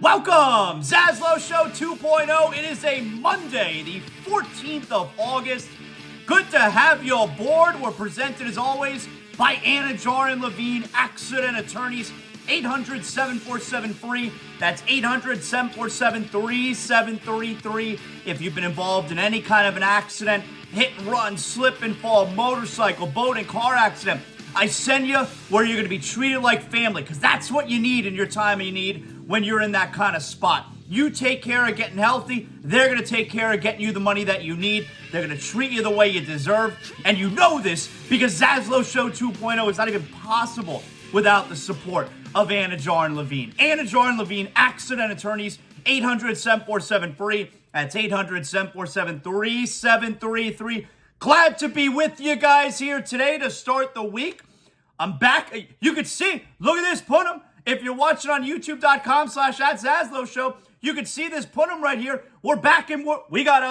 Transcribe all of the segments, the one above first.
Welcome, ZASLOW Show 2.0. It is a Monday, the 14th of August. Good to have you aboard. We're presented, as always, by Anidjar and Levine, accident attorneys. 800-747-FREE. That's 800-747-3733. If you've been involved in any kind of an accident, hit and run, slip and fall, motorcycle, boat, and car accident, I send you where you're going to be treated like family, because that's what you need in your time you need when you're in that kind of spot. You take care of getting healthy, they're going to take care of getting you the money that you need. They're going to treat you the way you deserve, and you know this because ZASLOW Show 2.0 is not even possible without the support of Anidjar and Levine. Anidjar and Levine, accident attorneys, 800-747-FREE. That's 800-747-3733. Glad to be with you guys here today to start the week. I'm back. You can see, look at this Punim. If you're watching on youtube.com/@ZASLOW Show, you can see this Punim right here. We're back in, we got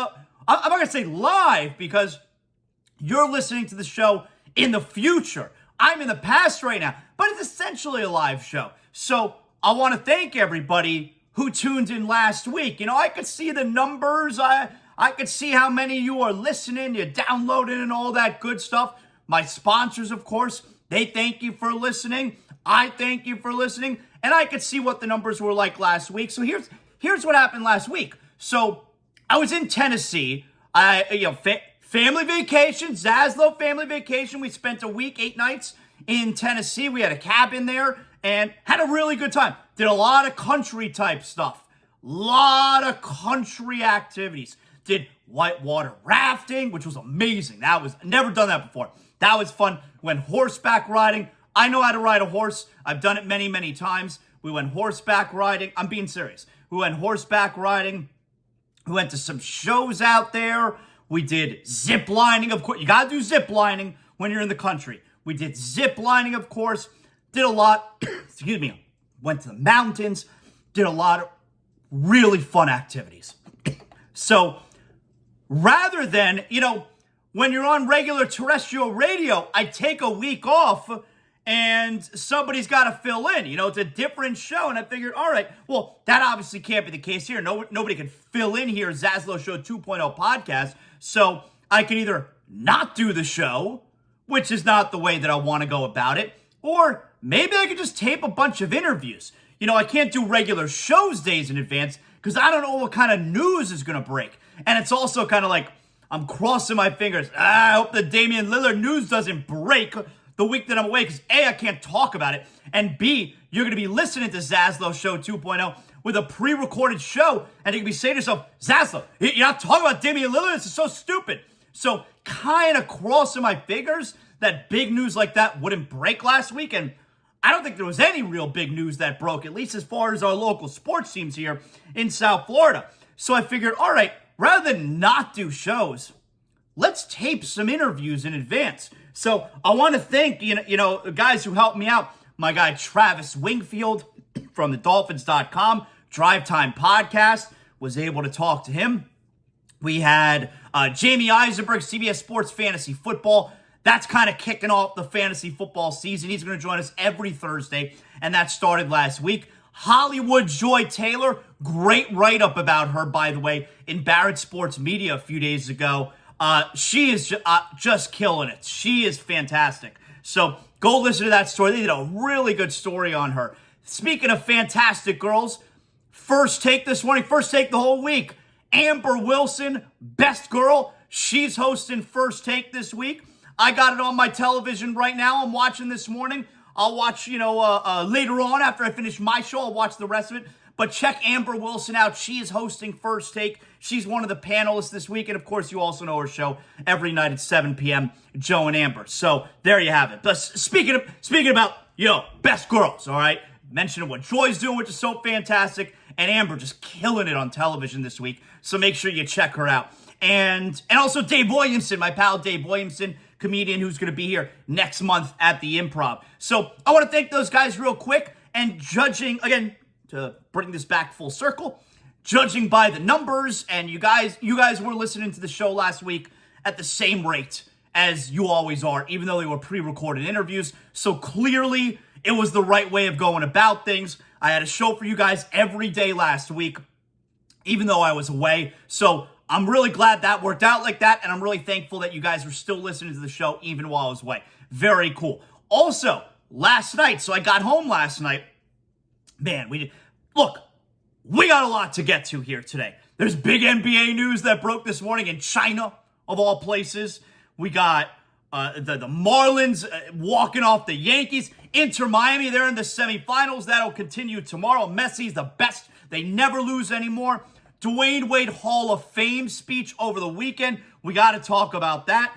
I'm not going to say live because you're listening to the show in the future. I'm in the past right now, but it's essentially a live show. So I want to thank everybody who tuned in last week. You know, I could see the numbers. I could see how many of you are listening, you're downloading and all that good stuff. My sponsors, of course, they thank you for listening. I thank you for listening. And I could see what the numbers were like last week. So here's what happened last week. So I was in Tennessee. Family vacation, ZASLOW family vacation. We spent a week, 8 nights in Tennessee. We had a cabin there and had a really good time. Did a lot of country type stuff. Lot of country activities. Did whitewater rafting, which was amazing. Never done that before. That was fun. Went horseback riding. I know how to ride a horse. I've done it many, many times. We went horseback riding. I'm being serious. We went horseback riding. We went to some shows out there. We did zip lining, of course. You got to do zip lining when you're in the country. We did zip lining, of course. Did a lot. Excuse me. Went to the mountains. Did a lot of really fun activities. So rather than, when you're on regular terrestrial radio, I take a week off and somebody's got to fill in. It's a different show. And I figured, all right, well, that obviously can't be the case here. Nobody can fill in here ZASLOW Show 2.0 podcast. So I can either not do the show, which is not the way that I want to go about it, or maybe I could just tape a bunch of interviews. I can't do regular shows days in advance because I don't know what kind of news is going to break. And it's also kind of like I'm crossing my fingers. I hope the Damian Lillard news doesn't break the week that I'm away because A, I can't talk about it, and B, you're going to be listening to ZASLOW Show 2.0 with a pre-recorded show, and you can be saying to yourself, ZASLOW, you're not talking about Damian Lillard? This is so stupid. So kind of crossing my fingers that big news like that wouldn't break last week, and I don't think there was any real big news that broke, at least as far as our local sports teams here in South Florida. So I figured, all right, rather than not do shows, let's tape some interviews in advance. So I want to thank, the guys who helped me out. My guy, Travis Wingfield from the Dolphins.com, Drive Time Podcast, was able to talk to him. We had Jamie Eisenberg, CBS Sports Fantasy Football. That's kind of kicking off the fantasy football season. He's going to join us every Thursday, and that started last week. Hollywood Joy Taylor, great write-up about her, by the way, in Barrett Sports Media a few days ago. She is just killing it. She is fantastic. So go listen to that story. They did a really good story on her. Speaking of fantastic girls, first take this morning, first take the whole week. Amber Wilson, best girl. She's hosting First Take this week. I got it on my television right now. I'm watching this morning. I'll watch, later on after I finish my show. I'll watch the rest of it. But check Amber Wilson out. She is hosting First Take. She's one of the panelists this week. And, of course, you also know her show every night at 7 p.m., Joe and Amber. So there you have it. But speaking about, best girls, all right? Mentioning what Joy's doing, which is so fantastic. And Amber just killing it on television this week. So make sure you check her out. And also Dave Williamson, my pal Dave Williamson, comedian who's going to be here next month at the Improv. So I want to thank those guys real quick. And judging, again, to bring this back full circle, judging by the numbers, and you guys were listening to the show last week at the same rate as you always are, even though they were pre-recorded interviews. So clearly, it was the right way of going about things. I had a show for you guys every day last week, even though I was away. So I'm really glad that worked out like that, and I'm really thankful that you guys were still listening to the show even while I was away. Very cool. Also, last night, so I got home last night. Man, we got a lot to get to here today. There's big NBA news that broke this morning in China, of all places. We got the Marlins walking off the Yankees. Inter Miami, they're in the semifinals. That'll continue tomorrow. Messi's the best. They never lose anymore. Dwyane Wade Hall of Fame speech over the weekend. We got to talk about that.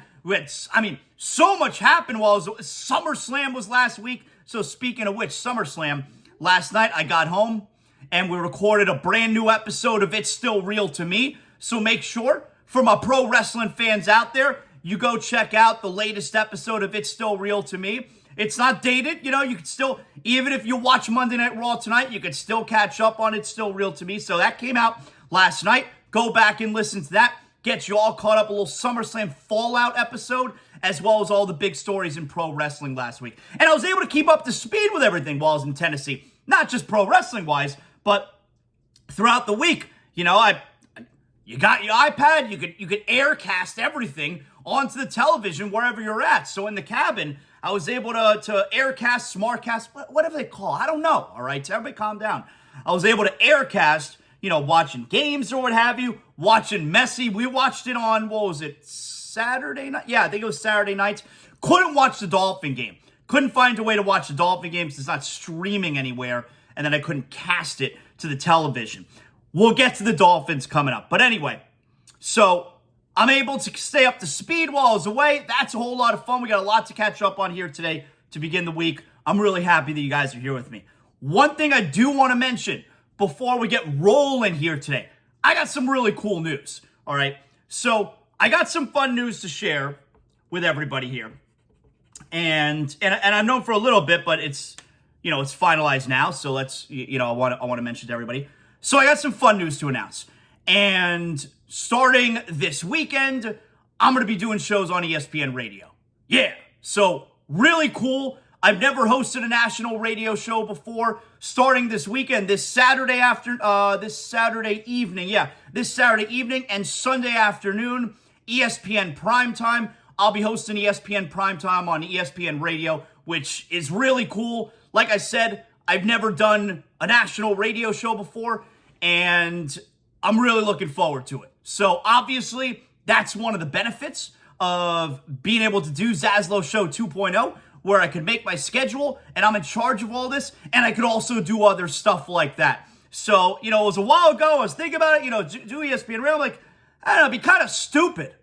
So much happened while SummerSlam was last week. So speaking of which, SummerSlam, last night I got home and we recorded a brand new episode of It's Still Real to Me. So make sure, for my pro wrestling fans out there, you go check out the latest episode of It's Still Real to Me. It's not dated. You can still, even if you watch Monday Night Raw tonight, you can still catch up on It's Still Real to Me. So that came out last night. Go back and listen to that. Get you all caught up. A little SummerSlam Fallout episode, as well as all the big stories in pro wrestling last week. And I was able to keep up to speed with everything while I was in Tennessee. Not just pro wrestling wise, but throughout the week. You got your iPad. You could aircast everything onto the television wherever you're at. So in the cabin, I was able to aircast, smartcast, whatever they call it. I don't know. All right, everybody calm down. I was able to aircast, watching games or what have you, watching Messi. We watched it on, what was it, Saturday night? Yeah, I think it was Saturday night. Couldn't watch the Dolphin game. Couldn't find a way to watch the Dolphin game because it's not streaming anywhere, and then I couldn't cast it to the television. We'll get to the Dolphins coming up. But anyway, so I'm able to stay up to speed while I was away. That's a whole lot of fun. We got a lot to catch up on here today to begin the week. I'm really happy that you guys are here with me. One thing I do want to mention before we get rolling here today, I got some really cool news, all right? So I got some fun news to share with everybody here. And I've known for a little bit, but it's finalized now. So let's, I want to mention to everybody. So I got some fun news to announce. And starting this weekend, I'm going to be doing shows on ESPN Radio. Yeah. So really cool. I've never hosted a national radio show before. Starting this weekend, this Saturday evening and Sunday afternoon, ESPN Primetime. I'll be hosting ESPN Primetime on ESPN Radio, which is really cool. Like I said, I've never done a national radio show before, and I'm really looking forward to it. So obviously, that's one of the benefits of being able to do ZASLOW Show 2.0, where I can make my schedule and I'm in charge of all this, and I could also do other stuff like that. So, it was a while ago, I was thinking about it, do ESPN Radio. I'm like, I don't know, it'd be kind of stupid,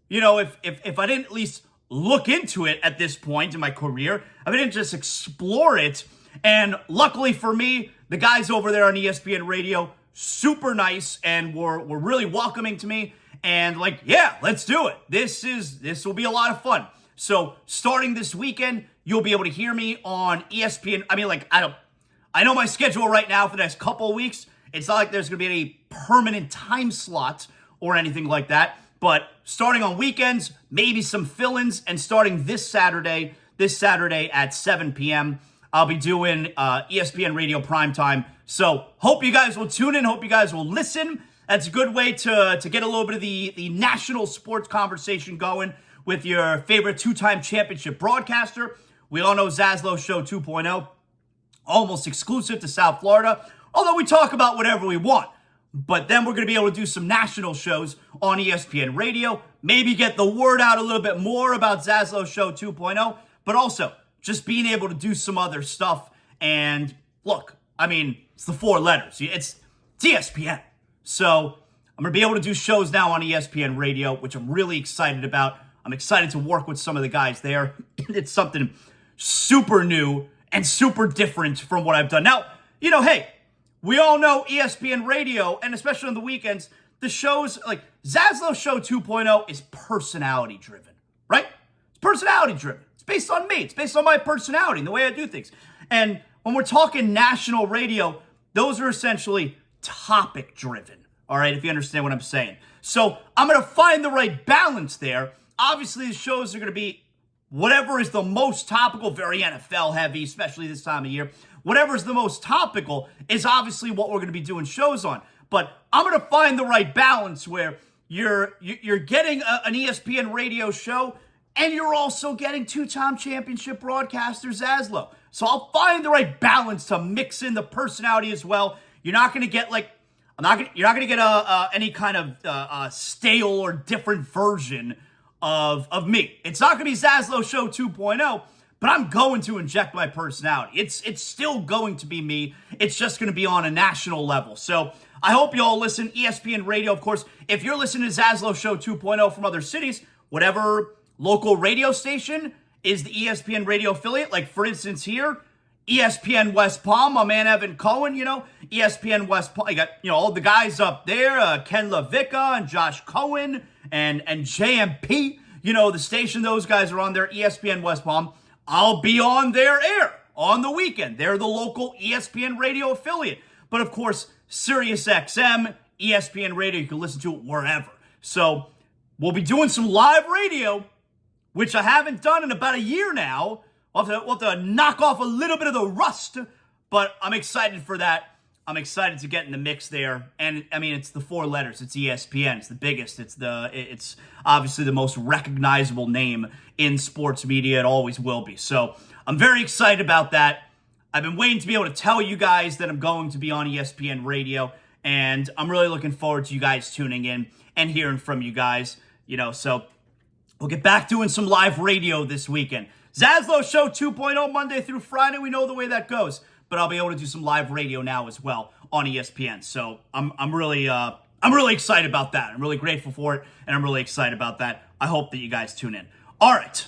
if I didn't at least look into it at this point in my career. I didn't just explore it. And luckily for me, the guys over there on ESPN Radio, super nice and were really welcoming to me. And yeah, let's do it. This will be a lot of fun. So starting this weekend, you'll be able to hear me on ESPN. I know my schedule right now for the next couple of weeks. It's not like there's going to be any permanent time slot or anything like that. But starting on weekends, maybe some fill-ins, and starting this Saturday at 7 p.m., I'll be doing ESPN Radio Primetime. So hope you guys will tune in. Hope you guys will listen. That's a good way to get a little bit of the national sports conversation going with your favorite two-time championship broadcaster. We all know ZASLOW Show 2.0, almost exclusive to South Florida, although we talk about whatever we want. But then we're going to be able to do some national shows on ESPN Radio, maybe get the word out a little bit more about ZASLOW Show 2.0, but also just being able to do some other stuff. And look, it's the four letters. It's ESPN. So I'm going to be able to do shows now on ESPN Radio, which I'm really excited about. I'm excited to work with some of the guys there. It's something super new and super different from what I've done. Now, hey, we all know ESPN Radio, and especially on the weekends, the shows like ZASLOW Show 2.0 is personality driven, right? It's personality driven. It's based on me. It's based on my personality and the way I do things. And when we're talking national radio, those are essentially topic driven. All right, if you understand what I'm saying. So I'm going to find the right balance there. Obviously, the shows are going to be whatever is the most topical, very NFL heavy, especially this time of year. whatever's the most topical is obviously what we're going to be doing shows on. But I'm going to find the right balance where you're getting an ESPN radio show and you're also getting two-time championship broadcaster ZASLOW. So I'll find the right balance to mix in the personality as well. You're not going to get you're not going to get any kind of stale or different version of me. It's not going to be ZASLOW Show 2.0, but I'm going to inject my personality. It's still going to be me. It's just going to be on a national level. So I hope you all listen. ESPN Radio, of course. If you're listening to ZASLOW Show 2.0 from other cities, whatever local radio station is the ESPN Radio affiliate. Like, for instance, here, ESPN West Palm, my man Evan Cohen, ESPN West Palm. You got, all the guys up there, Ken LaVicka and Josh Cohen and JMP, the station those guys are on there, ESPN West Palm. I'll be on their air on the weekend. They're the local ESPN Radio affiliate. But of course, Sirius XM, ESPN Radio, you can listen to it wherever. So we'll be doing some live radio, which I haven't done in about a year now. We'll have to knock off a little bit of the rust, but I'm excited for that. I'm excited to get in the mix there. And I mean, it's the four letters. It's ESPN. It's the biggest. It's obviously the most recognizable name in sports media. It always will be. So I'm very excited about that. I've been waiting to be able to tell you guys that I'm going to be on ESPN Radio, and I'm really looking forward to you guys tuning in and hearing from you guys. So we'll get back doing some live radio this weekend. ZASLOW Show 2.0 Monday through Friday. We know the way that goes. But I'll be able to do some live radio now as well on ESPN. So I'm really excited about that. I'm really grateful for it, and I'm really excited about that. I hope that you guys tune in. All right,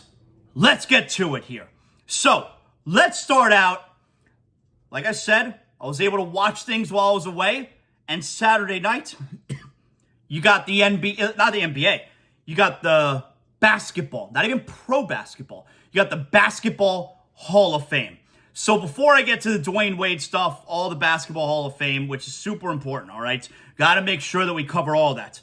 let's get to it here. So let's start out. Like I said, I was able to watch things while I was away, and Saturday night, you got the NBA, not the NBA. You got the basketball, not even pro basketball. You got the Basketball Hall of Fame. So before I get to the Dwyane Wade stuff, all the Basketball Hall of Fame, which is super important, all right? Got to make sure that we cover all that.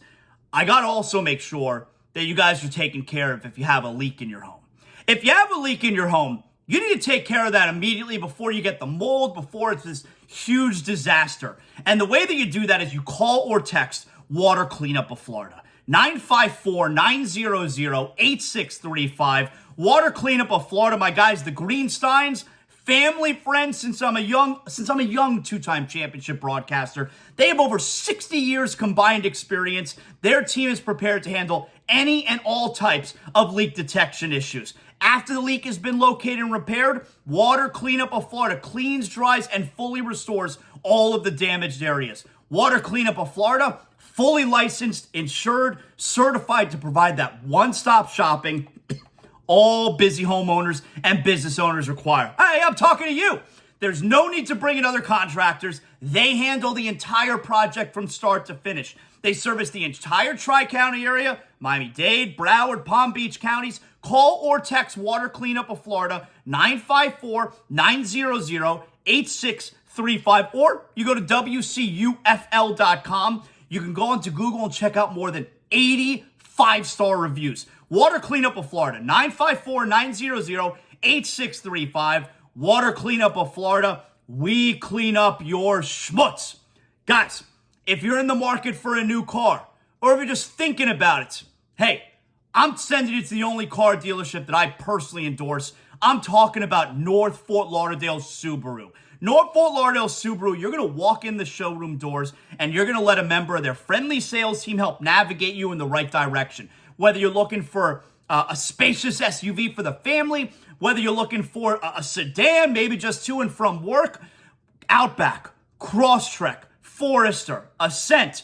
I got to also make sure that you guys are taken care of if you have a leak in your home. If you have a leak in your home, you need to take care of that immediately before you get the mold, before it's this huge disaster. And the way that you do that is you call or text Water Cleanup of Florida. 954-900-8635. Water Cleanup of Florida, my guys, the Greensteins, family friends since I'm a young two-time championship broadcaster. They have over 60 years combined experience. Their team is prepared to handle any and all types of leak detection issues. After the leak has been located and repaired, Water Cleanup of Florida cleans, dries, and fully restores all of the damaged areas. Water Cleanup of Florida, fully licensed, insured, certified to provide that one-stop shopping all busy homeowners and business owners require. Hey, I'm talking to you. There's no need to bring in other contractors. They handle the entire project from start to finish. They service the entire Tri-County area, Miami-Dade, Broward, Palm Beach counties. Call or text Water Cleanup of Florida, 954-900-8635. Or you go to WCUFL.com. You can go onto Google and check out more than 80 5-star reviews. Water Cleanup of Florida, 954-900-8635. Water Cleanup of Florida, we clean up your schmutz. Guys, if you're in the market for a new car, or if you're just thinking about it, hey, I'm sending you to the only car dealership that I personally endorse. I'm talking about North Fort Lauderdale Subaru. North Fort Lauderdale Subaru, you're going to walk in the showroom doors and you're going to let a member of their friendly sales team help navigate you in the right direction. Whether you're looking for a spacious SUV for the family, whether you're looking for a sedan, maybe just to and from work, Outback, Crosstrek, Forester, Ascent,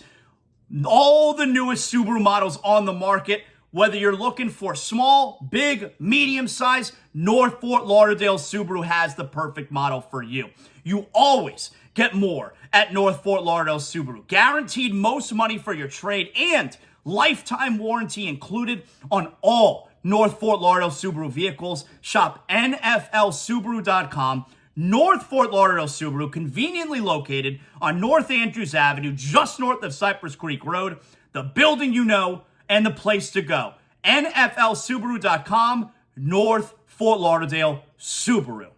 all the newest Subaru models on the market. Whether you're looking for small, big, medium size, North Fort Lauderdale Subaru has the perfect model for you. You always get more at North Fort Lauderdale Subaru. Guaranteed most money for your trade and lifetime warranty included on all North Fort Lauderdale Subaru vehicles. Shop NFLSubaru.com. North Fort Lauderdale Subaru, conveniently located on North Andrews Avenue, just north of Cypress Creek Road. The building you know and the place to go. NFLSubaru.com, North Fort Lauderdale Subaru.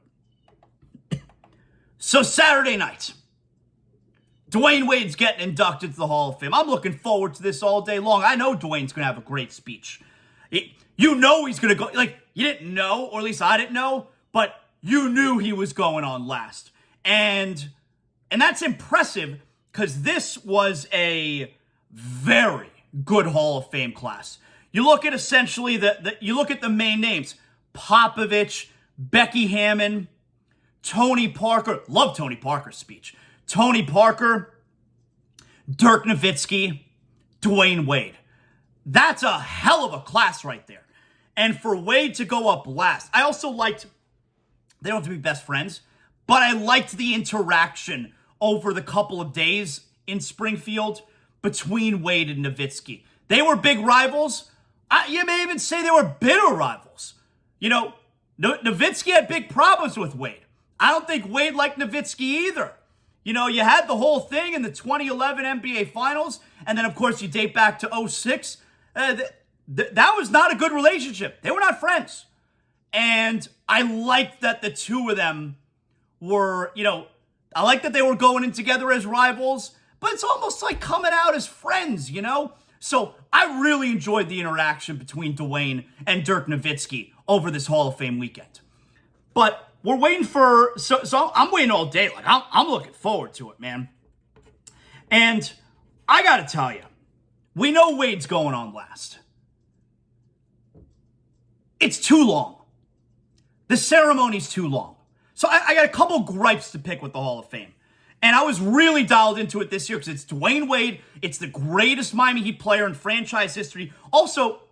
So Saturday night, Dwyane Wade's getting inducted to the Hall of Fame. I'm looking forward to this all day long. I know Dwyane's going to have a great speech. You know he's going to go, like, you didn't know, or at least I didn't know, but you knew he was going on last. And that's impressive because this was a very good Hall of Fame class. You look at essentially you look at the main names: Popovich, Becky Hammon, Tony Parker. Love Tony Parker's speech. Tony Parker, Dirk Nowitzki, Dwyane Wade. That's a hell of a class right there. And for Wade to go up last, I also liked, they don't have to be best friends, but I liked the interaction over the couple of days in Springfield between Wade and Nowitzki. They were big rivals. You may even say they were bitter rivals. You know, Nowitzki had big problems with Wade. I don't think Wade liked Nowitzki either. You know, you had the whole thing in the 2011 NBA Finals, and then, of course, you date back to 2006. That was not a good relationship. They were not friends. And I liked that the two of them were, you know, I like that they were going in together as rivals, but it's almost like coming out as friends, you know? So I really enjoyed the interaction between Dwyane and Dirk Nowitzki over this Hall of Fame weekend. But we're waiting for, so I'm waiting all day. Like, I'm looking forward to it, man. And I got to tell you, we know Wade's going on last. It's too long. The ceremony's too long. So I got a couple gripes to pick with the Hall of Fame. And I was really dialed into it this year because it's Dwyane Wade. It's the greatest Miami Heat player in franchise history. Also,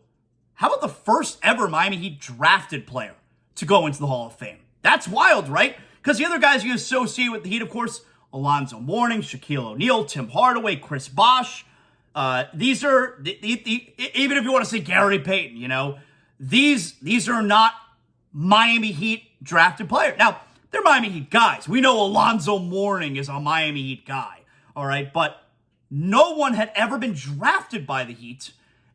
how about the first ever Miami Heat drafted player to go into the Hall of Fame? That's wild, right? Because the other guys you associate with the Heat, of course, Alonzo Mourning, Shaquille O'Neal, Tim Hardaway, Chris Bosh. These are, even if you want to say Gary Payton, you know, these are not Miami Heat drafted players. Now, they're Miami Heat guys. We know Alonzo Mourning is a Miami Heat guy, all right? But no one had ever been drafted by the Heat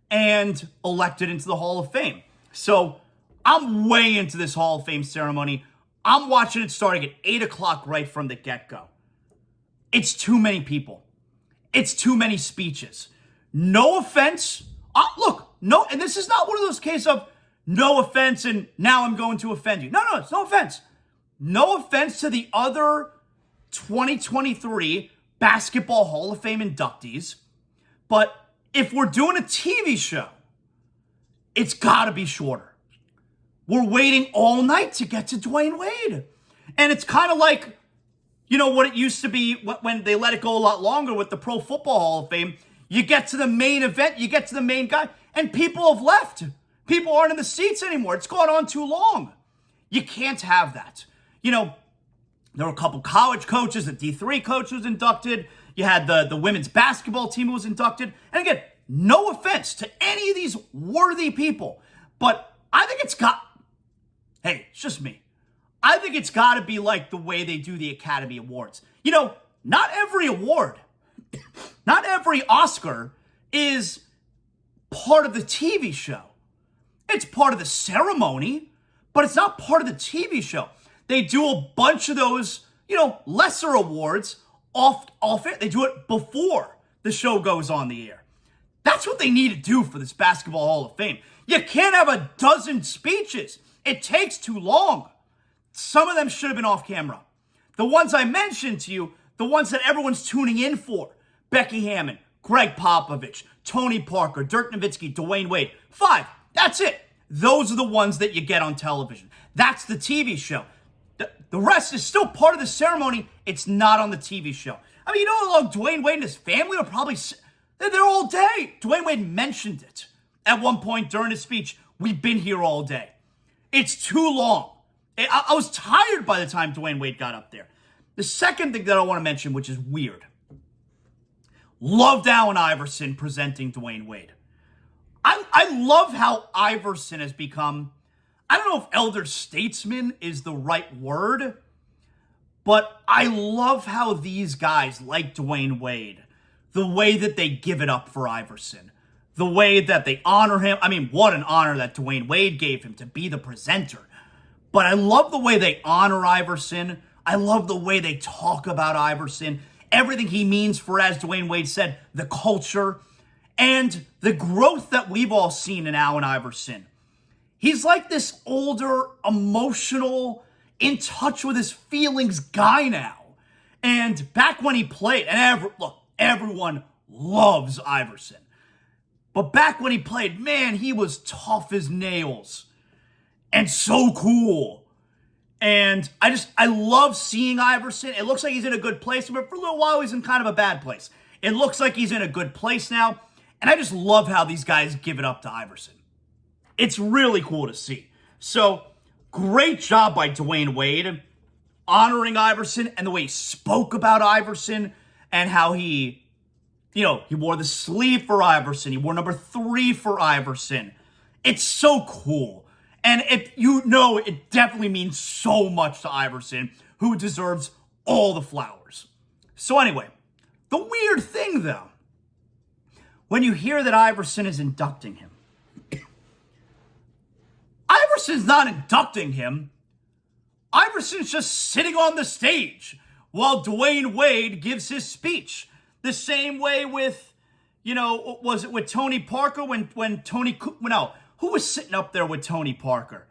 and elected into the Hall of Fame. So I'm way into this Hall of Fame ceremony. I'm watching it starting at 8 o'clock right from the get-go. It's too many people. It's too many speeches. No offense. Look, no, and this is not one of those cases of no offense and now I'm going to offend you. No, it's no offense. No offense to the other 2023 Basketball Hall of Fame inductees, but if we're doing a TV show, it's got to be shorter. We're waiting all night to get to Dwyane Wade. And it's kind of like, you know, what it used to be when they let it go a lot longer with the Pro Football Hall of Fame. You get to the main event, you get to the main guy, and people have left. People aren't in the seats anymore. It's gone on too long. You can't have that. You know, there were a couple college coaches. The D3 coach was inducted. You had the women's basketball team who was inducted. And again, no offense to any of these worthy people, but I think it's just me. I think it's got to be like the way they do the Academy Awards. You know, not every award, not every Oscar is part of the TV show. It's part of the ceremony, but it's not part of the TV show. They do a bunch of those, you know, lesser awards off air. They do it before the show goes on the air. That's what they need to do for this Basketball Hall of Fame. You can't have a dozen speeches. It takes too long. Some of them should have been off camera. The ones I mentioned to you, the ones that everyone's tuning in for: Becky Hammon, Greg Popovich, Tony Parker, Dirk Nowitzki, Dwyane Wade. 5. That's it. Those are the ones that you get on television. That's the TV show. The rest is still part of the ceremony. It's not on the TV show. I mean, you know how long Dwyane Wade and his family are probably... They're there all day. Dwyane Wade mentioned it at one point during his speech. We've been here all day. It's too long. I was tired by the time Dwyane Wade got up there. The second thing that I want to mention, which is weird. Loved Allen Iverson presenting Dwyane Wade. I love how Iverson has become... I don't know if elder statesman is the right word, but I love how these guys, like Dwyane Wade, the way that they give it up for Iverson, the way that they honor him. I mean, what an honor that Dwyane Wade gave him to be the presenter. But I love the way they honor Iverson. I love the way they talk about Iverson, everything he means for, as Dwyane Wade said, the culture, and the growth that we've all seen in Allen Iverson. He's like this older, emotional, in touch with his feelings guy now. And back when he played, and everyone loves Iverson. But back when he played, man, he was tough as nails and so cool. And I love seeing Iverson. It looks like he's in a good place, but for a little while he's in kind of a bad place. It looks like he's in a good place now. And I just love how these guys give it up to Iverson. It's really cool to see. So, great job by Dwyane Wade honoring Iverson and the way he spoke about Iverson and how he wore the sleeve for Iverson. He wore number 3 for Iverson. It's so cool. And it definitely means so much to Iverson, who deserves all the flowers. So anyway, the weird thing though, when you hear that Iverson is inducting him, Iverson's not inducting him. Iverson's just sitting on the stage while Dwyane Wade gives his speech. The same way with, was it with Tony Parker who was sitting up there with Tony Parker?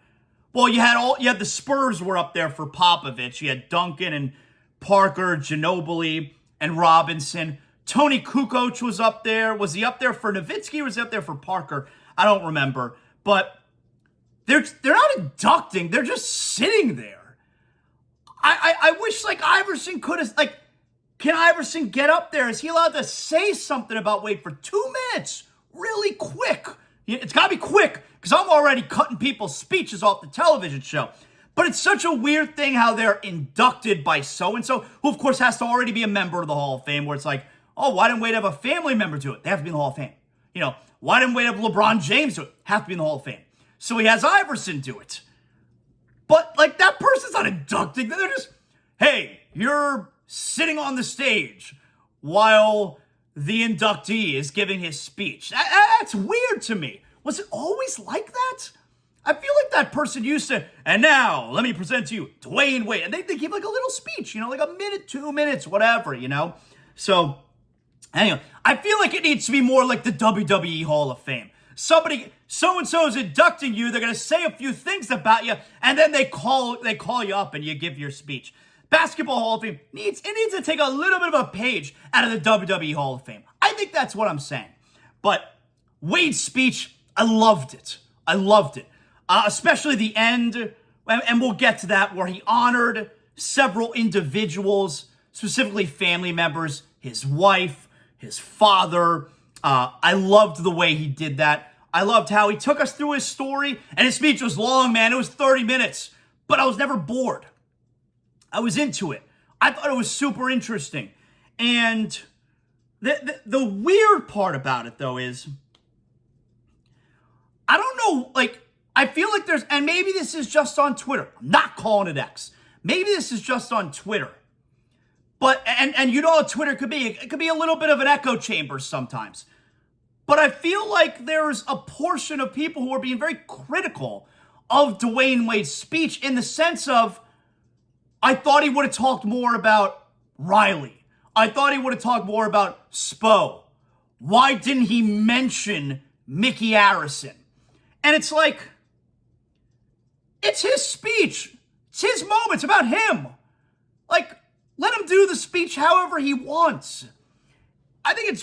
Well, you had the Spurs were up there for Popovich. You had Duncan and Parker, Ginobili, and Robinson. Tony Kukoc was up there. Was he up there for Nowitzki or was he up there for Parker? I don't remember. But they're not inducting. They're just sitting there. I wish Iverson could have can Iverson get up there? Is he allowed to say something about Wade for 2 minutes? Really quick. It's got to be quick because I'm already cutting people's speeches off the television show. But it's such a weird thing how they're inducted by so-and-so, who of course has to already be a member of the Hall of Fame, where it's like, oh, why didn't Wade have a family member do it? They have to be in the Hall of Fame. Why didn't Wade have LeBron James do it? Have to be in the Hall of Fame. So he has Iverson do it. But that person's not inducting. They're just, hey, you're sitting on the stage while the inductee is giving his speech. That's weird to me. Was it always like that? I feel like that person used to, and now, let me present to you Dwyane Wade. And they give a little speech, like a minute, 2 minutes, whatever, So, anyway, I feel like it needs to be more like the WWE Hall of Fame. So-and-so is inducting you, they're going to say a few things about you, and then they call you up and you give your speech. Basketball Hall of Fame needs to take a little bit of a page out of the WWE Hall of Fame. I think that's what I'm saying. But Wade's speech, I loved it. Especially the end, and we'll get to that, where he honored several individuals, specifically family members, his wife, his father. I loved the way he did that. I loved how he took us through his story, and his speech was long, man. It was 30 minutes, but I was never bored. I was into it. I thought it was super interesting. And the weird part about it, though, is I don't know, I feel like there's, and maybe this is just on Twitter. I'm not calling it X. Maybe this is just on Twitter. But, and how Twitter could be. It could be a little bit of an echo chamber sometimes. But I feel like there's a portion of people who are being very critical of Dwyane Wade's speech in the sense of, I thought he would have talked more about Riley. I thought he would have talked more about Spo. Why didn't he mention Mickey Arison? And it's it's his speech. It's his moment. It's about him. Let him do the speech however he wants. I think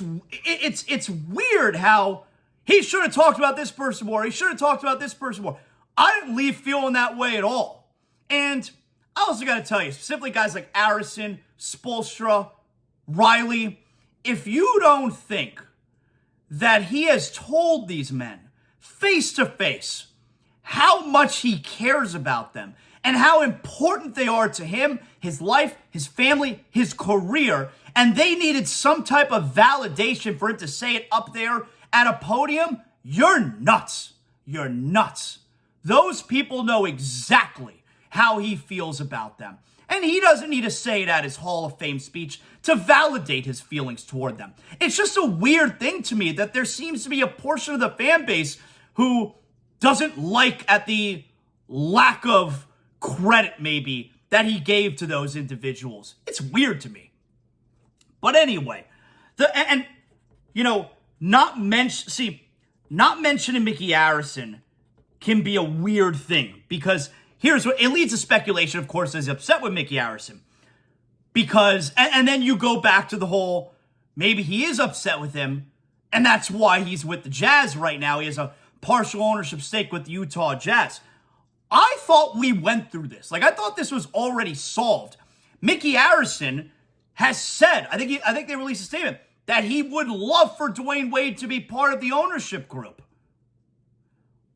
it's weird how he should have talked about this person more. He should have talked about this person more. I didn't leave feeling that way at all. And I also got to tell you, specifically guys like Arison, Spoelstra, Riley, if you don't think that he has told these men face to face how much he cares about them and how important they are to him, his life, his family, his career, and they needed some type of validation for him to say it up there at a podium, you're nuts. You're nuts. Those people know exactly how he feels about them. And he doesn't need to say it at his Hall of Fame speech to validate his feelings toward them. It's just a weird thing to me that there seems to be a portion of the fan base who doesn't like at the lack of credit maybe that he gave to those individuals. It's weird to me. But anyway, not mentioning Mickey Arison can be a weird thing, because here's what it leads to speculation, of course, is upset with Mickey Arison. Because, and then you go back to the whole, maybe he is upset with him, and that's why he's with the Jazz right now. He has a partial ownership stake with the Utah Jazz. I thought we went through this. I thought this was already solved. Mickey Arison has said, I think they released a statement, that he would love for Dwyane Wade to be part of the ownership group.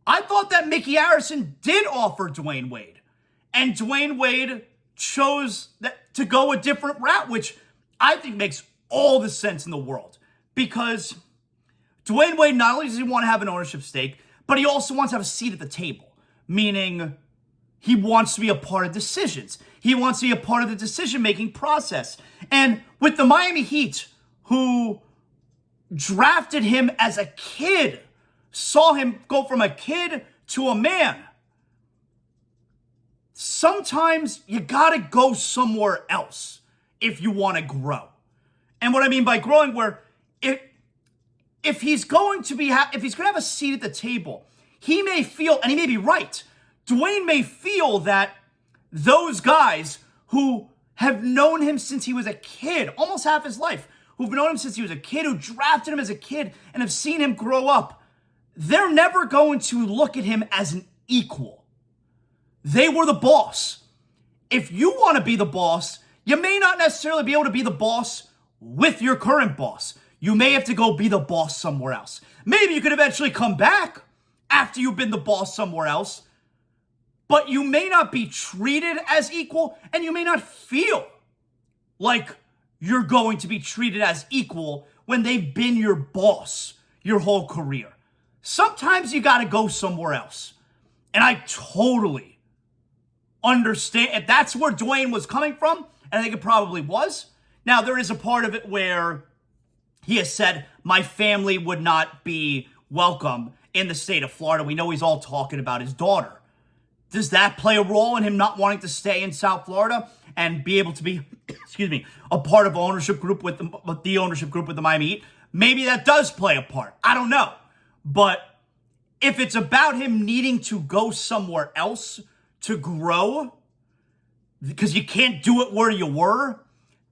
I thought that Mickey Arison did offer Dwyane Wade, and Dwyane Wade chose to go a different route, which I think makes all the sense in the world, because Dwyane Wade not only does he want to have an ownership stake, but he also wants to have a seat at the table, meaning he wants to be a part of decisions. He wants to be a part of the decision-making process. And with the Miami Heat, who drafted him as a kid, saw him go from a kid to a man, sometimes you gotta go somewhere else if you want to grow. And what I mean by growing, where if he's going to have a seat at the table, he may feel, and he may be right, Dwyane may feel that those guys who have known him since he was a kid, almost half his life, who've known him since he was a kid, who drafted him as a kid and have seen him grow up, they're never going to look at him as an equal. They were the boss. If you want to be the boss, you may not necessarily be able to be the boss with your current boss. You may have to go be the boss somewhere else. Maybe you could eventually come back after you've been the boss somewhere else, but you may not be treated as equal, and you may not feel like you're going to be treated as equal when they've been your boss your whole career. Sometimes you got to go somewhere else. And I totally understand if that's where Dwyane was coming from, and I think it probably was. Now, there is a part of it where he has said, my family would not be welcome in the state of Florida. We know he's all talking about his daughter. Does that play a role in him not wanting to stay in South Florida and be able to be, a part of ownership group with the ownership group with the Miami Heat? Maybe that does play a part. I don't know. But if it's about him needing to go somewhere else to grow, because you can't do it where you were,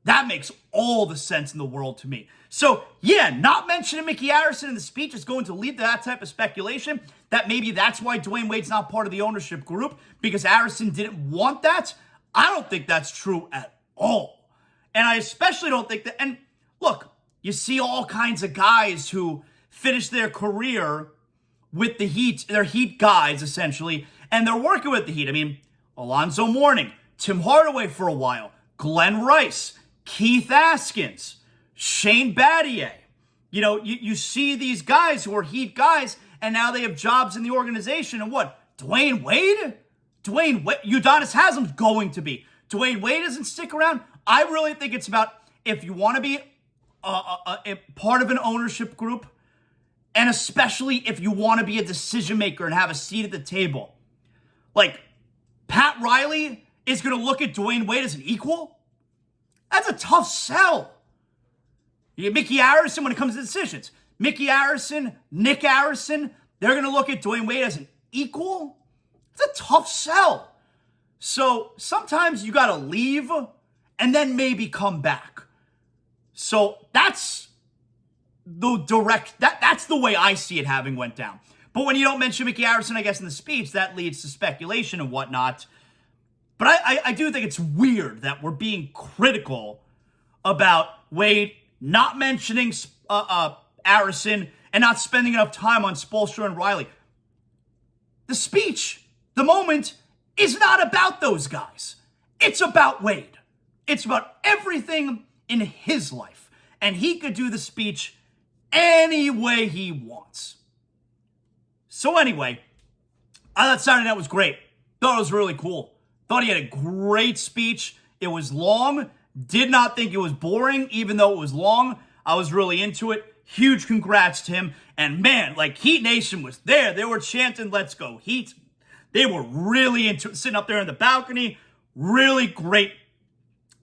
that makes all the sense in the world to me. So, yeah, not mentioning Mickey Arison in the speech is going to lead to that type of speculation, that maybe that's why Dwyane Wade's not part of the ownership group, because Arison didn't want that. I don't think that's true at all. And I especially don't think that, and look, you see all kinds of guys who finish their career with the Heat, they're Heat guys, essentially, and they're working with the Heat. I mean, Alonzo Mourning, Tim Hardaway for a while, Glenn Rice, Keith Askins, Shane Battier. You know, you see these guys who are Heat guys, and now they have jobs in the organization. And what? Dwyane Wade? Udonis Haslem's going to be. Dwyane Wade doesn't stick around. I really think it's about, if you want to be a part of an ownership group, and especially if you want to be a decision maker and have a seat at the table. Like, Pat Riley is going to look at Dwyane Wade as an equal? That's a tough sell. You get Mickey Arison when it comes to decisions. Mickey Arison, Nick Arison, they're going to look at Dwyane Wade as an equal? It's a tough sell. So sometimes you got to leave and then maybe come back. So that's that's the way I see it having went down. But when you don't mention Mickey Arison, I guess, in the speech, that leads to speculation and whatnot. But I do think it's weird that we're being critical about Wade not mentioning Arison and not spending enough time on Spoelstra and Riley. The speech, the moment, is not about those guys. It's about Wade. It's about everything in his life. And he could do the speech any way he wants. So anyway, I thought Saturday night was great. Thought it was really cool. Thought he had a great speech. It was long. Did not think it was boring, even though it was long. I was really into it. Huge congrats to him. And man, like, Heat Nation was there. They were chanting, "Let's go Heat." They were really into it, sitting up there in the balcony, really great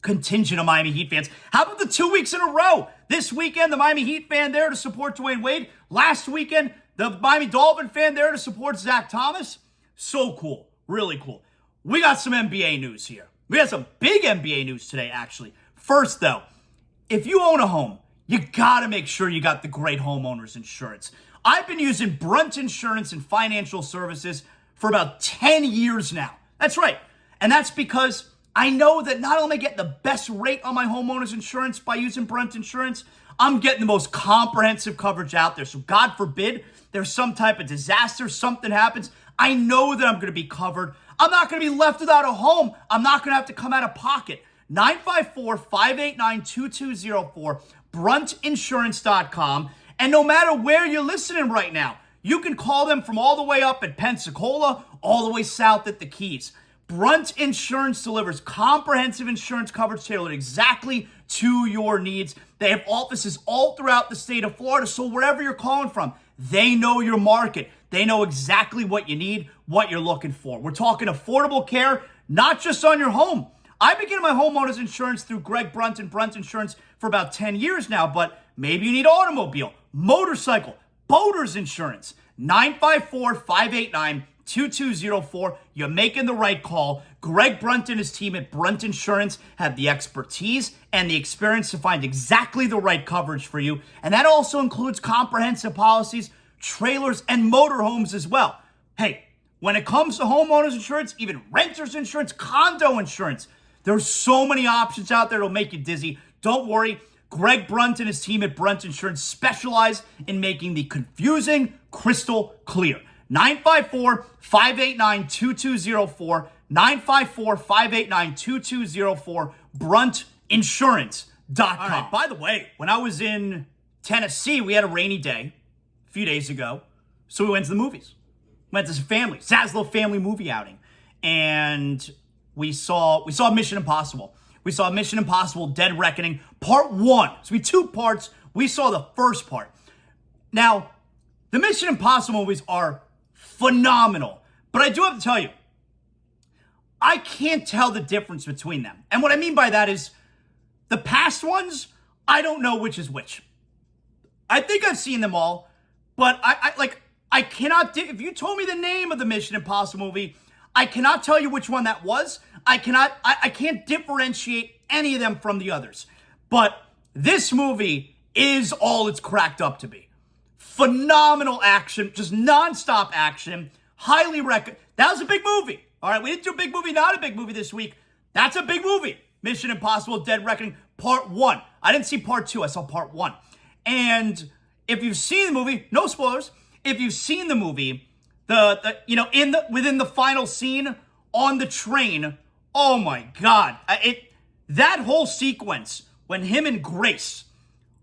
contingent of Miami Heat fans. How about the 2 weeks in a row? This weekend, the Miami Heat fan there to support Dwyane Wade. Last weekend, the Miami Dolphin fan there to support Zach Thomas. So cool. Really cool. We got some NBA news here. We got some big NBA news today, actually. First, though, if you own a home, you got to make sure you got the great homeowners insurance. I've been using Brunt Insurance and Financial Services for about 10 years now. That's right. And that's because I know that not only get the best rate on my homeowner's insurance by using Brunt Insurance, I'm getting the most comprehensive coverage out there. So God forbid there's some type of disaster, something happens, I know that I'm going to be covered. I'm not going to be left without a home. I'm not going to have to come out of pocket. 954-589-2204, bruntinsurance.com. And no matter where you're listening right now, you can call them from all the way up at Pensacola, all the way south at the Keys. Brunt Insurance delivers comprehensive insurance coverage tailored exactly to your needs. They have offices all throughout the state of Florida, so wherever you're calling from, they know your market. They know exactly what you need, what you're looking for. We're talking affordable care, not just on your home. I've been getting my homeowner's insurance through Greg Brunt and Brunt Insurance for about 10 years now, but maybe you need automobile, motorcycle, boater's insurance. 954-589-2204. You're making the right call. Greg Brunt and his team at Brunt Insurance have the expertise and the experience to find exactly the right coverage for you. And that also includes comprehensive policies, trailers, and motorhomes as well. Hey, when it comes to homeowners insurance, even renters insurance, condo insurance, there's so many options out there that'll make you dizzy. Don't worry. Greg Brunt and his team at Brunt Insurance specialize in making the confusing crystal clear. 954-589-2204, 954-589-2204, bruntinsurance.com. All right, by the way, when I was in Tennessee, we had a rainy day a few days ago, so we went to the movies. Went to some family, ZASLOW family movie outing, and we saw Mission Impossible. We saw Mission Impossible Dead Reckoning Part 1. So we 2 parts. We saw the first part. Now, the Mission Impossible movies are phenomenal. But I do have to tell you, I can't tell the difference between them. And what I mean by that is, the past ones, I don't know which is which. I think I've seen them all, but I cannot, if you told me the name of the Mission Impossible movie, I cannot tell you which one that was. I can't differentiate any of them from the others. But this movie is all it's cracked up to be. Phenomenal action, just nonstop action. Highly recommend. That was a big movie. All right, we didn't do a big movie, not a big movie this week. That's a big movie. Mission Impossible Dead Reckoning Part 1. I didn't see Part 2, I saw Part 1. And if you've seen the movie, no spoilers. If you've seen the movie, within the final scene on the train, oh my God. That whole sequence when him and Grace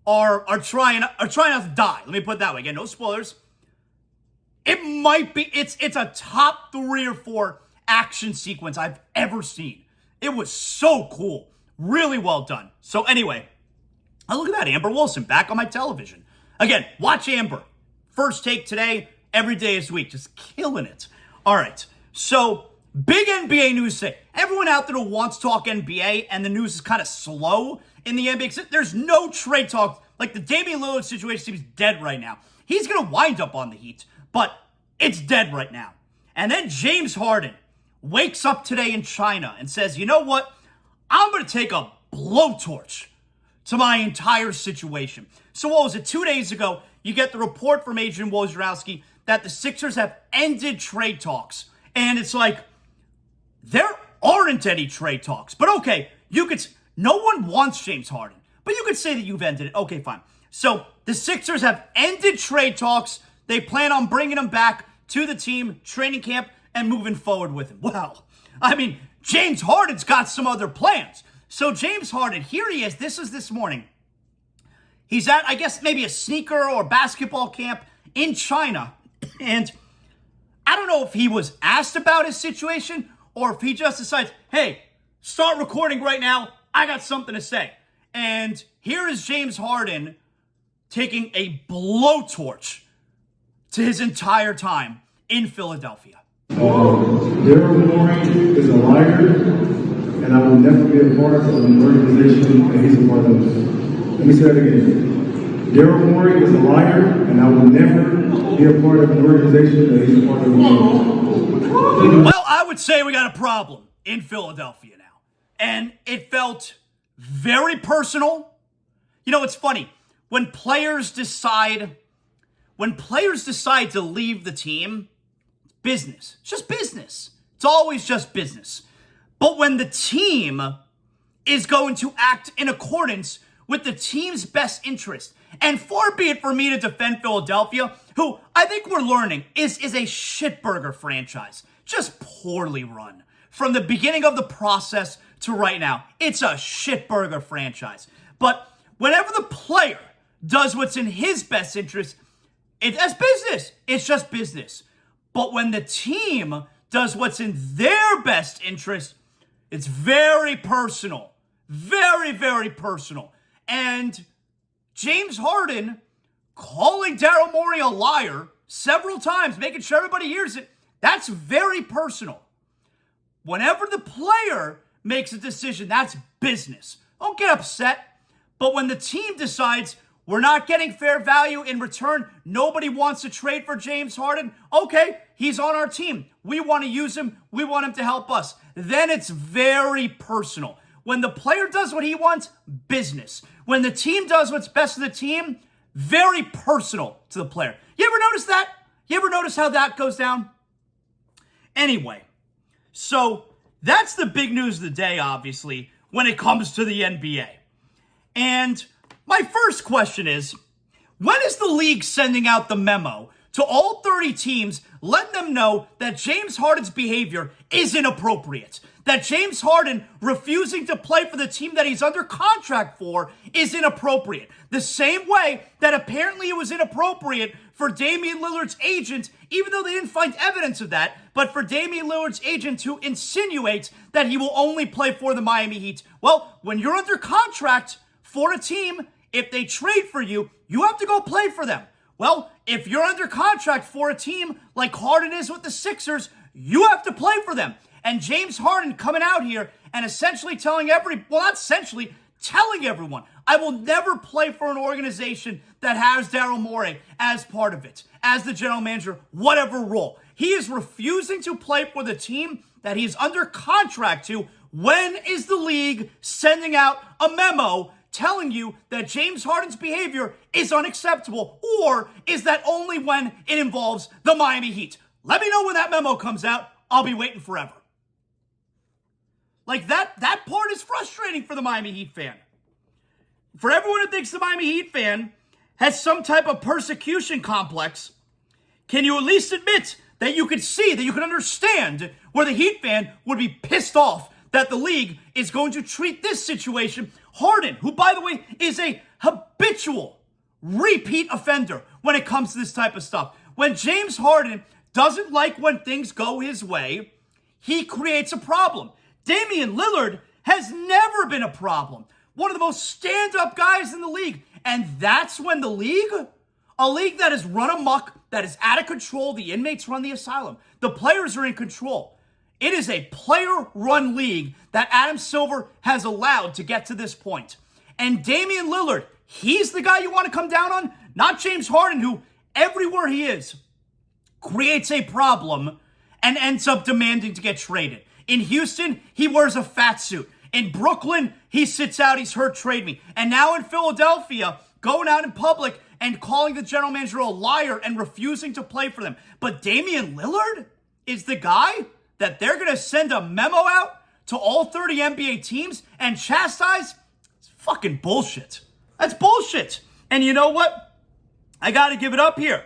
are trying not to die. Let me put it that way. Again, no spoilers. It's a top 3 or 4 action sequence I've ever seen. It was so cool. Really well done. So anyway, look at that, Amber Wilson back on my television. Again, watch Amber. First take today, every day this week. Just killing it. All right, so big NBA news today. Everyone out there who wants to talk NBA and the news is kind of slow in the NBA. There's no trade talk. Like the Damian Lillard situation seems dead right now. He's going to wind up on the Heat, but it's dead right now. And then James Harden wakes up today in China and says, you know what? I'm going to take a blowtorch to my entire situation. So what was it? 2 days ago, you get the report from Adrian Wojnarowski that the Sixers have ended trade talks. And it's like, there aren't any trade talks. But okay, no one wants James Harden. But you could say that you've ended it. Okay, fine. So the Sixers have ended trade talks. They plan on bringing him back to the team, training camp, and moving forward with him. Well, I mean, James Harden's got some other plans. So James Harden, here he is. This is this morning. He's at, I guess, maybe a sneaker or basketball camp in China. And I don't know if he was asked about his situation or if he just decides, hey, start recording right now. I got something to say. And here is James Harden taking a blowtorch to his entire time in Philadelphia. Daryl Morey is a liar. and I will never be a part of an organization that he's a part of. Let me say that again. Daryl Morey is a liar, and I will never be a part of an organization that he's a part of. Well, I would say we got a problem in Philadelphia now. And it felt very personal. You know, it's funny. When players decide to leave the team, it's business. It's just business. It's always just business. But when the team is going to act in accordance with the team's best interest, and far be it for me to defend Philadelphia, who I think we're learning is a shitburger franchise, just poorly run. From the beginning of the process to right now, it's a shitburger franchise. But whenever the player does what's in his best interest, that's business. It's just business. But when the team does what's in their best interest, it's very personal. Very, very personal. And James Harden calling Daryl Morey a liar several times, making sure everybody hears it, that's very personal. Whenever the player makes a decision, that's business. Don't get upset. But when the team decides we're not getting fair value in return, nobody wants to trade for James Harden, okay, he's on our team. We want to use him. We want him to help us. Then it's very personal. When the player does what he wants, business. When the team does what's best for the team, very personal to the player. You ever notice that? You ever notice how that goes down? Anyway, so that's the big news of the day, obviously, when it comes to the NBA. And my first question is, when is the league sending out the memo to all 30 teams, letting them know that James Harden's behavior is inappropriate? That James Harden refusing to play for the team that he's under contract for is inappropriate. The same way that apparently it was inappropriate for Damian Lillard's agent, even though they didn't find evidence of that, but for Damian Lillard's agent to insinuate that he will only play for the Miami Heat. Well, when you're under contract for a team, if they trade for you, you have to go play for them. Well, if you're under contract for a team like Harden is with the Sixers, you have to play for them. And James Harden coming out here and essentially telling telling everyone, I will never play for an organization that has Daryl Morey as part of it, as the general manager, whatever role. He is refusing to play for the team that he's under contract to. When is the league sending out a memo telling you that James Harden's behavior is unacceptable? Or is that only when it involves the Miami Heat? Let me know when that memo comes out. I'll be waiting forever. Like, that part is frustrating for the Miami Heat fan. For everyone who thinks the Miami Heat fan has some type of persecution complex, can you at least admit that you could see, that you could understand where the Heat fan would be pissed off that the league is going to treat this situation? Harden, who, by the way, is a habitual repeat offender when it comes to this type of stuff. When James Harden doesn't like when things go his way, he creates a problem. Damian Lillard has never been a problem. One of the most stand-up guys in the league. And that's when the league, a league that is run amok, that is out of control, the inmates run the asylum. The players are in control. It is a player-run league that Adam Silver has allowed to get to this point. And Damian Lillard, he's the guy you want to come down on, not James Harden, who everywhere he is creates a problem and ends up demanding to get traded. In Houston, he wears a fat suit. In Brooklyn, he sits out, he's hurt, trade me. And now in Philadelphia, going out in public and calling the general manager a liar and refusing to play for them. But Damian Lillard is the guy that they're going to send a memo out to all 30 NBA teams and chastise? It's fucking bullshit. That's bullshit. And you know what? I got to give it up here.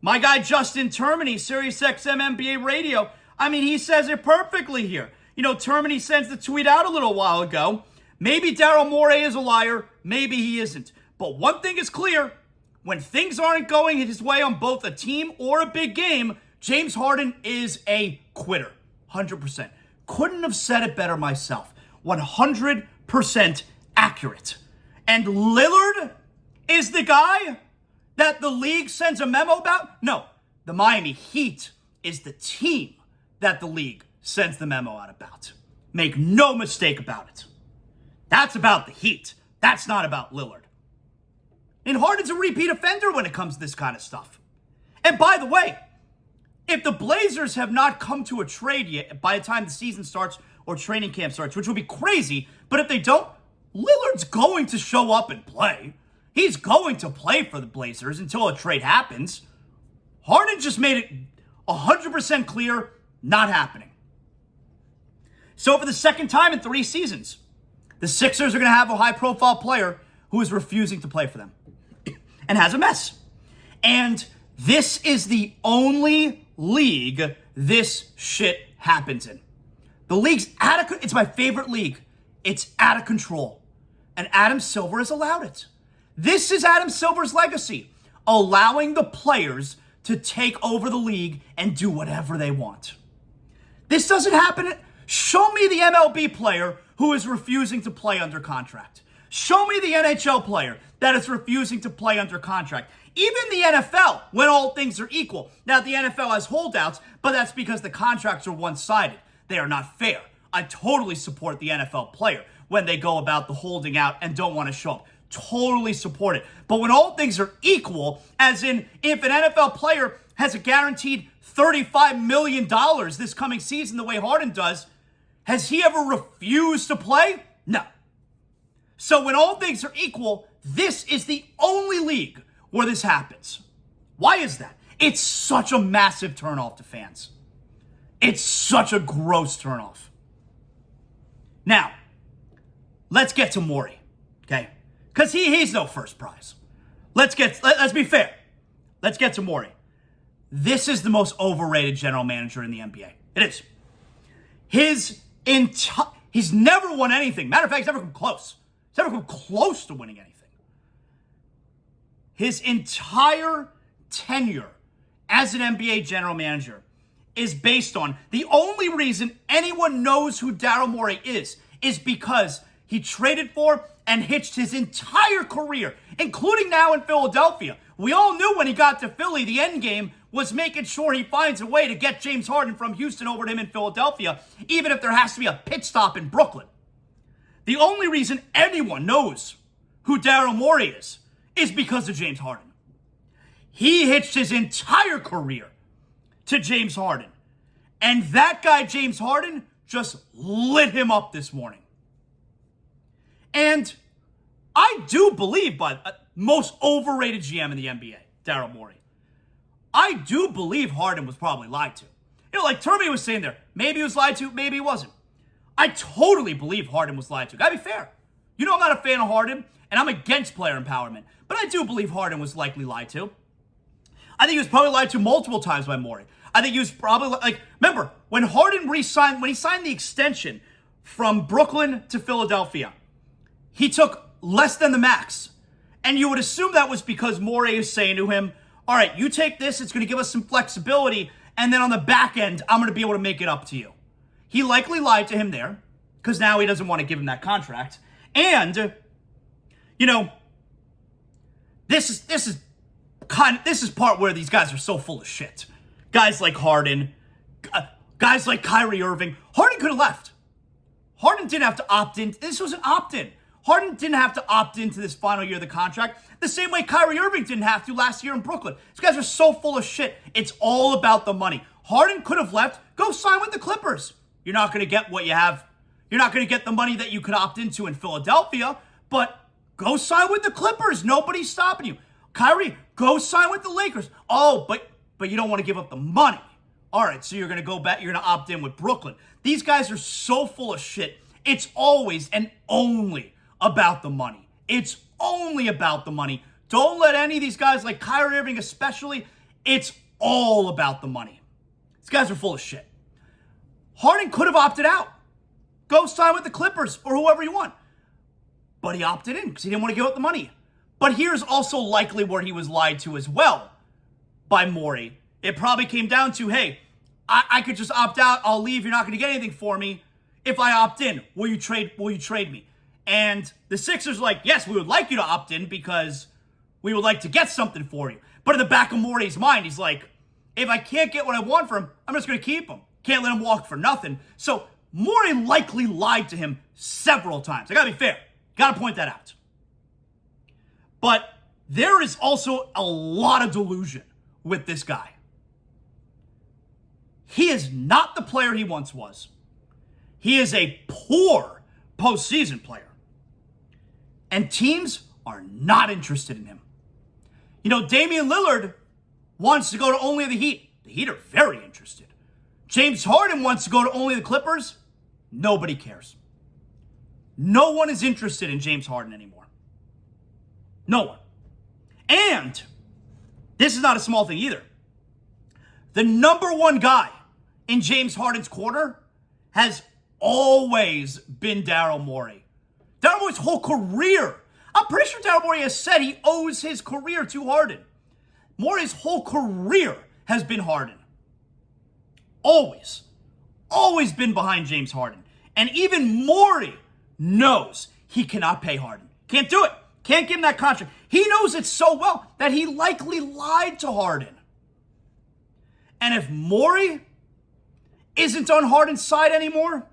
My guy Justin Termini, SiriusXM NBA Radio, I mean, he says it perfectly here. You know, Termini sends the tweet out a little while ago. Maybe Daryl Morey is a liar. Maybe he isn't. But one thing is clear. When things aren't going his way on both a team or a big game, James Harden is a quitter. 100%. Couldn't have said it better myself. 100% accurate. And Lillard is the guy that the league sends a memo about? No, the Miami Heat is the team that the league sends the memo out about. Make no mistake about it. That's about the Heat. That's not about Lillard. And Harden's a repeat offender when it comes to this kind of stuff. And by the way, if the Blazers have not come to a trade yet by the time the season starts or training camp starts, which would be crazy, but if they don't, Lillard's going to show up and play. He's going to play for the Blazers until a trade happens. Harden just made it 100% clear, not happening. So for the second time in 3 seasons, the Sixers are going to have a high-profile player who is refusing to play for them and has a mess. And this is the only league this shit happens in. The league's it's my favorite league. It's out of control. And Adam Silver has allowed it. This is Adam Silver's legacy, allowing the players to take over the league and do whatever they want. This doesn't happen. Show me the MLB player who is refusing to play under contract. Show me the NHL player that is refusing to play under contract. Even the NFL, when all things are equal. Now, the NFL has holdouts, but that's because the contracts are one-sided. They are not fair. I totally support the NFL player when they go about the holding out and don't want to show up. Totally support it. But when all things are equal, as in if an NFL player has a guaranteed $35 million this coming season the way Harden does, has he ever refused to play? No. So when all things are equal, this is the only league where this happens. Why is that? It's such a massive turnoff to fans. It's such a gross turnoff. Now, let's get to Morey, okay? Because he's no first prize. Let's be fair. Let's get to Morey. This is the most overrated general manager in the NBA. It is. He's never won anything. Matter of fact, he's never come close. He's never come close to winning anything. His entire tenure as an NBA general manager is based on the only reason anyone knows who Daryl Morey is because he traded for and hitched his entire career, including now in Philadelphia. We all knew when he got to Philly, the end game was making sure he finds a way to get James Harden from Houston over to him in Philadelphia, even if there has to be a pit stop in Brooklyn. The only reason anyone knows who Daryl Morey is because of James Harden. He hitched his entire career to James Harden. And that guy, James Harden, just lit him up this morning. And I do believe, by most overrated GM in the NBA, Daryl Morey. I do believe Harden was probably lied to. You know, like Termy was saying there, maybe he was lied to, maybe he wasn't. I totally believe Harden was lied to. Gotta be fair. You know I'm not a fan of Harden, and I'm against player empowerment. But I do believe Harden was likely lied to. I think he was probably lied to multiple times by Morey. I think he was probably, remember, when Harden when he signed the extension from Brooklyn to Philadelphia, he took less than the max. And you would assume that was because Morey is saying to him, all right, you take this, it's going to give us some flexibility, and then on the back end, I'm going to be able to make it up to you. He likely lied to him there, because now he doesn't want to give him that contract. And, you know, this is part where these guys are so full of shit. Guys like Harden, guys like Kyrie Irving. Harden could have left. Harden didn't have to opt in. This was an opt-in. Harden didn't have to opt into this final year of the contract the same way Kyrie Irving didn't have to last year in Brooklyn. These guys are so full of shit. It's all about the money. Harden could have left. Go sign with the Clippers. You're not going to get what you have. You're not going to get the money that you could opt into in Philadelphia, but go sign with the Clippers. Nobody's stopping you. Kyrie, go sign with the Lakers. Oh, but you don't want to give up the money. All right, so you're going to go back. You're going to opt in with Brooklyn. These guys are so full of shit. It's always and only about the money. It's only about the money. Don't let any of these guys, like Kyrie Irving especially, it's all about the money. These guys are full of shit. Harden could have opted out. Go sign with the Clippers or whoever you want. But he opted in because he didn't want to give up the money. But here's also likely where he was lied to as well by Morey. It probably came down to, hey, I could just opt out. I'll leave. You're not going to get anything for me. If I opt in, will you trade me? And the Sixers are like, yes, we would like you to opt in because we would like to get something for you. But in the back of Morey's mind, he's like, if I can't get what I want from him, I'm just going to keep him. Can't let him walk for nothing. So Morey likely lied to him several times. I gotta be fair. Gotta point that out. But there is also a lot of delusion with this guy. He is not the player he once was. He is a poor postseason player. And teams are not interested in him. You know, Damian Lillard wants to go to only the Heat. The Heat are very interested. James Harden wants to go to only the Clippers. Nobody cares. No one is interested in James Harden anymore. No one. And this is not a small thing either. The number one guy in James Harden's corner has always been Daryl Morey. Daryl Morey's whole career, I'm pretty sure Daryl Morey has said he owes his career to Harden. Morey's whole career has been Harden. Always. Always been behind James Harden. And even Morey knows he cannot pay Harden. Can't do it. Can't give him that contract. He knows it so well that he likely lied to Harden. And if Morey isn't on Harden's side anymore,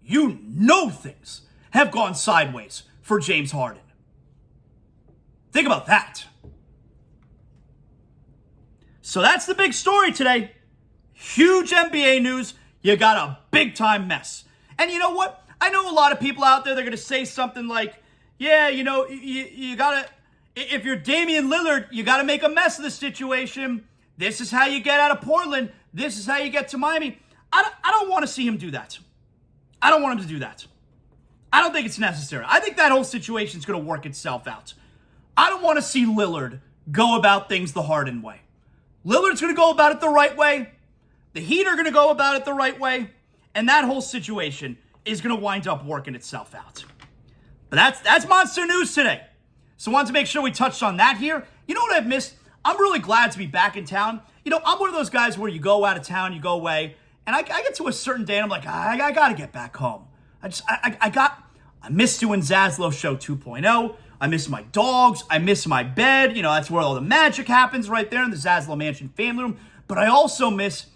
you know things have gone sideways for James Harden. Think about that. So that's the big story today. Huge NBA news. You got a big-time mess. And you know what? I know a lot of people out there, they're going to say something like, yeah, you know, you got to, if you're Damian Lillard, you got to make a mess of the situation. This is how you get out of Portland. This is how you get to Miami. I don't want to see him do that. I don't want him to do that. I don't think it's necessary. I think that whole situation is going to work itself out. I don't want to see Lillard go about things the Harden way. Lillard's going to go about it the right way. The Heat are going to go about it the right way. And that whole situation is going to wind up working itself out. But that's monster news today. So I wanted to make sure we touched on that here. You know what I've missed? I'm really glad to be back in town. You know, I'm one of those guys where you go out of town, you go away, and I get to a certain day and I'm like, I got to get back home. I miss doing ZASLOW Show 2.0. I miss my dogs. I miss my bed. You know, that's where all the magic happens right there in the ZASLOW Mansion family room. But I also miss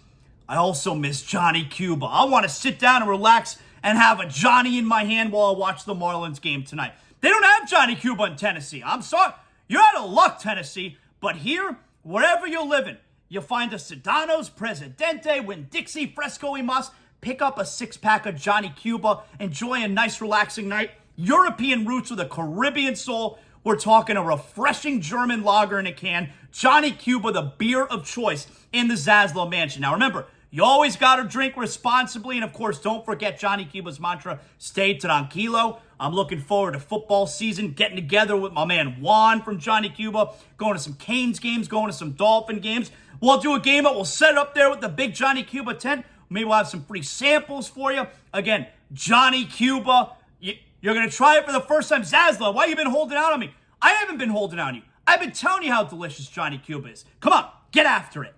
Johnny Cuba. I want to sit down and relax and have a Johnny in my hand while I watch the Marlins game tonight. They don't have Johnny Cuba in Tennessee. I'm sorry. You're out of luck, Tennessee. But here, wherever you're living, you'll find a Sedano's, Presidente, Winn-Dixie, Fresco y Mas. Pick up a six-pack of Johnny Cuba. Enjoy a nice, relaxing night. European roots with a Caribbean soul. We're talking a refreshing German lager in a can. Johnny Cuba, the beer of choice in the ZASLOW Mansion. Now remember, you always got to drink responsibly. And of course, don't forget Johnny Cuba's mantra, stay tranquilo. I'm looking forward to football season, getting together with my man Juan from Johnny Cuba, going to some Canes games, going to some Dolphin games. We'll do a game up. We'll set it up there with the big Johnny Cuba tent. Maybe we'll have some free samples for you. Again, Johnny Cuba. You're going to try it for the first time. ZASLOW, why you been holding out on me? I haven't been holding out on you. I've been telling you how delicious Johnny Cuba is. Come on, get after it.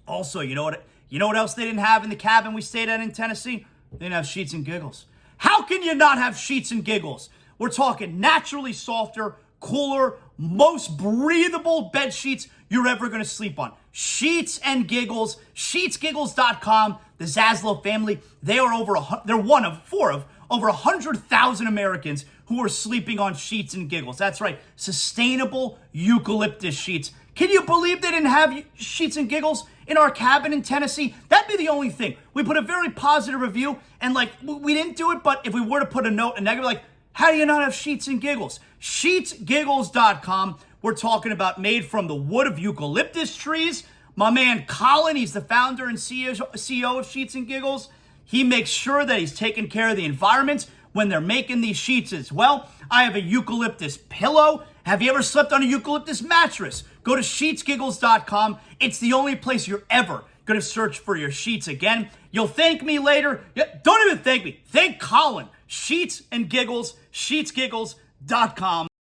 Also, you know what else they didn't have in the cabin we stayed at in Tennessee? They didn't have sheets and giggles. How can you not have sheets and giggles? We're talking naturally softer, cooler, most breathable bed sheets you're ever going to sleep on. Sheets and Giggles, sheetsgiggles.com, the ZASLOW family. They're one of four of over 100,000 Americans who are sleeping on sheets and Giggles. That's right, sustainable eucalyptus sheets. Can you believe they didn't have sheets and Giggles in our cabin in Tennessee? That'd be the only thing. We put a very positive review, and we didn't do it, but if we were to put a note, a negative, how do you not have sheets and Giggles? Sheetsgiggles.com. We're talking about made from the wood of eucalyptus trees. My man Colin, he's the founder and CEO of Sheets and Giggles. He makes sure that he's taking care of the environment when they're making these sheets as well. I have a eucalyptus pillow. Have you ever slept on a eucalyptus mattress? Go to sheetsgiggles.com. It's the only place you're ever going to search for your sheets again. You'll thank me later. Don't even thank me. Thank Colin. Sheets and Giggles, sheetsgiggles.com.